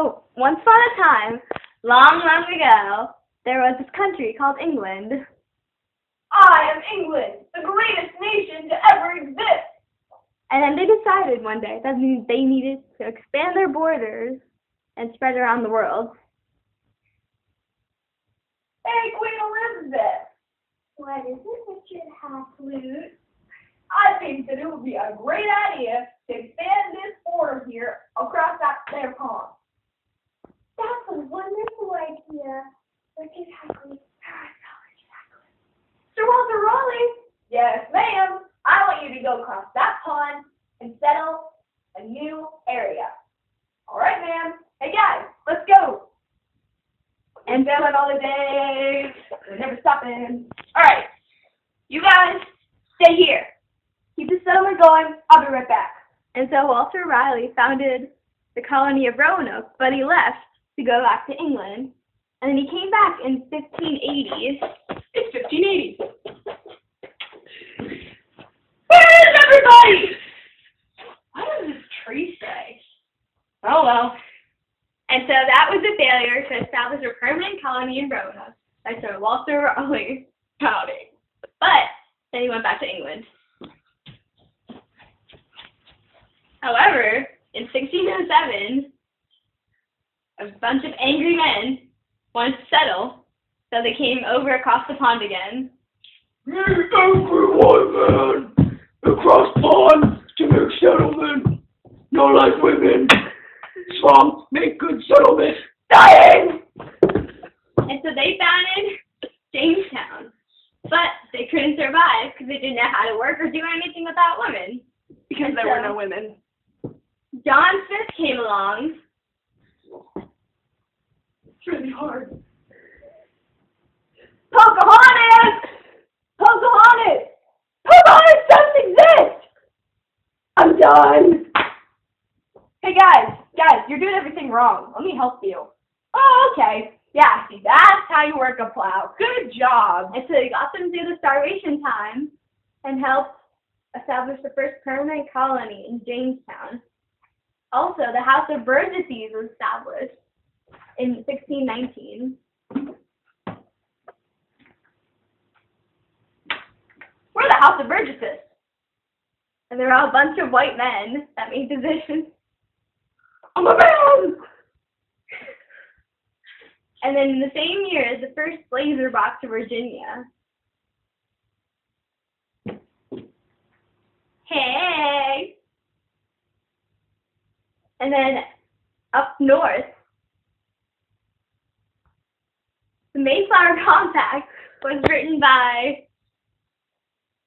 Oh, once upon a time, long, long ago, there was this country called England. I am England, the greatest nation to ever exist. And then they decided one day that they needed to expand their borders and spread around the world. Hey, Queen Elizabeth. What is it, Richard Haslute? I think that it would be a great idea to expand this border here across that there pond. That's a wonderful idea, Richard Haslute. Sir Walter Raleigh. Yes, ma'am. I want you to go across that pond and settle a new area. All right, ma'am. Hey, guys, let's go. And sailing all the days. We're never stopping. All right. You guys, stay here. Keep the settlement going. I'll be right back. And so Walter Raleigh founded the colony of Roanoke, but he left to go back to England. And then he came back in 1580. It's 1580. Where is everybody? What does this tree say? Oh, well. And so that was a failure to establish a permanent colony in Roanoke by Sir Walter Raleigh. Howdy. But then he went back to England. However, in 1607, a bunch of angry men wanted to settle, so they came over across the pond again. You angry white man across pond to make settlement. No like women. Swamp make good settlement. Dying! And so they founded Jamestown. But they couldn't survive because they didn't know how to work or do anything without women. Because there were no women. John Smith came along. It's really hard. Pocahontas! Pocahontas! Pocahontas doesn't exist! I'm done. Hey, guys, you're doing everything wrong. Let me help you. Oh, okay. Yeah, see, that's how you work a plow. Good job. And so they got them through the starvation time and helped establish the first permanent colony in Jamestown. Also, the House of Burgesses was established in 1619. We're the House of Burgesses. And there were a bunch of white men that made decisions. I'm a man! And then in the same year, the first slaves were brought to Virginia. Hey! And then up north, the Mayflower Compact was written by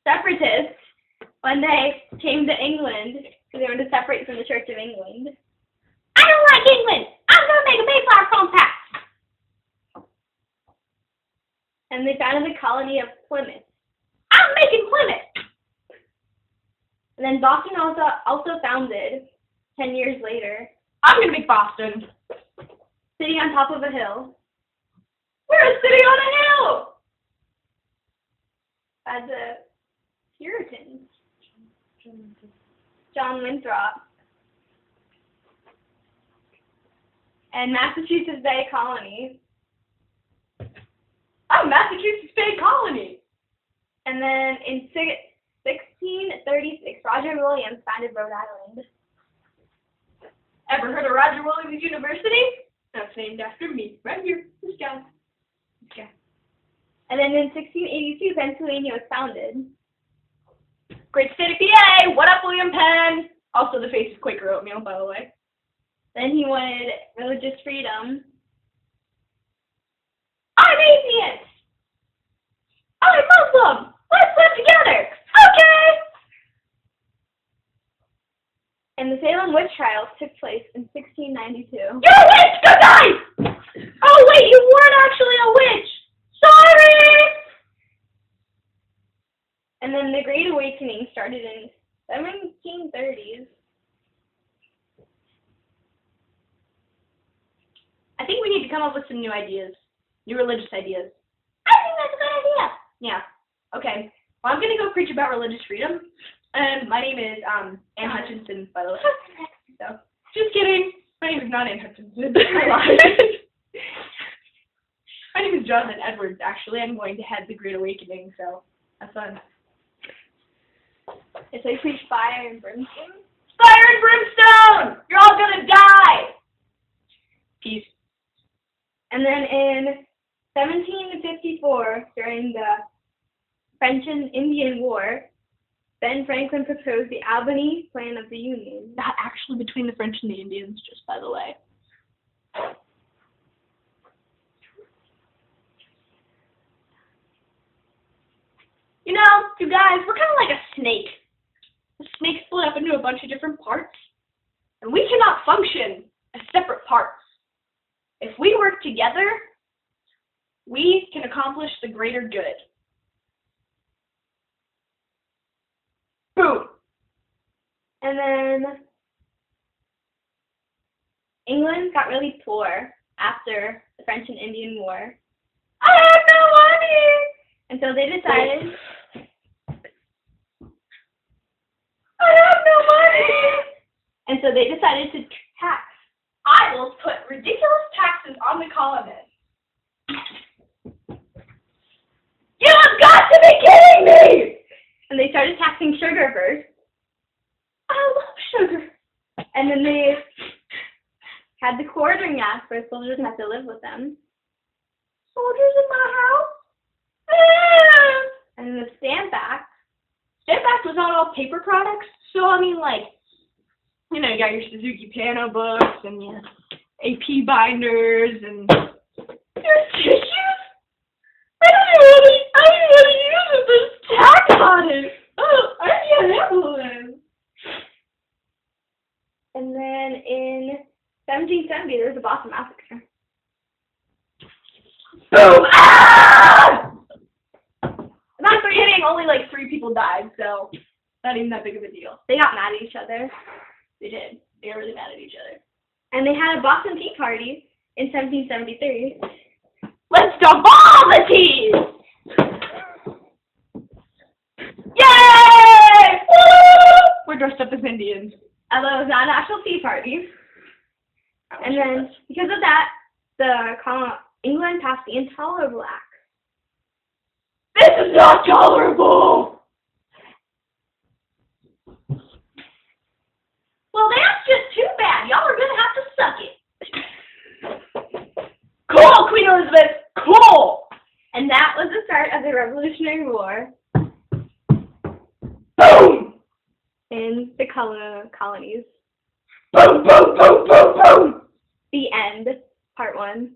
separatists when they came to England because they wanted to separate from the Church of England. I don't like England! I'm going to make a Mayflower Compact! And they founded the colony of Plymouth. I'm making Plymouth! And then Boston also founded 10 years later. I'm going to make Boston. Sitting on top of a hill. We're sitting on a hill! By the Puritans. John Winthrop. And Massachusetts Bay Colony. I'm Massachusetts Bay Colony. And then in 1636, Roger Williams founded Rhode Island. Ever heard of Roger Williams University? That's named after me. Right here. This guy. And then in 1682, Pennsylvania was founded. Great state of PA. What up, William Penn? Also, the face is Quaker oatmeal, by the way. Then he wanted religious freedom. I'm atheist. I'm Muslim. Let's live together. Okay. And the Salem witch trials took place in 1692. You're a witch! Good night! Oh, wait, you weren't actually a witch. Sorry! And then the Great Awakening started in 1730s. I think we need to come up with some new ideas. New religious ideas. I think that's a good idea. Yeah. Okay. Well, I'm going to go preach about religious freedom. And my name is Ann Hutchinson, by the way. So, just kidding. My name is not Anne Hutchinson. I lied. My name is Jonathan Edwards, actually. I'm going to head the Great Awakening, so have fun. It's like preach fire and brimstone. Fire and brimstone! You're all gonna die! Peace. And then in 1754, during the French and Indian War, Ben Franklin proposed the Albany Plan of the Union. Not actually between the French and the Indians, just by the way. You know, you guys, we're kind of like a snake. The snake split up into a bunch of different parts, and we cannot function as separate parts. If we work together, we can accomplish the greater good. Boom! And then England got really poor after the French and Indian War. I have no money! And so they decided, I have no money! and so they decided to tax. I will put ridiculous taxes on the colonists. You have got to be kidding me! And they started taxing sugar first. I love sugar. And then they had the quartering act where soldiers had to live with them. Soldiers in my house? And then the Stamp Act. Stamp Act was not all paper products, so I mean, like, you know, you got your Suzuki piano books and your AP binders and your tissues. I don't know how to use it. There's tax on it. Oh, I can't handle it. And then in 1770, there was the Boston Massacre. Boom! Ah! Not kidding, only like 3 people died, so not even that big of a deal. They got mad at each other. They did. They were really mad at each other. And they had a Boston Tea Party in 1773. Let's dump all the teas! Yay! Woo! We're dressed up as Indians. Although it was not an actual tea party. And then, because of that, England passed the Intolerable Act. This is not tolerable! Well, that's just too bad. Y'all are gonna have to suck it. Cool, Queen Elizabeth! Cool! And that was the start of the Revolutionary War Boom! in the colonies. Boom, boom, boom, boom, boom! The end, part 1.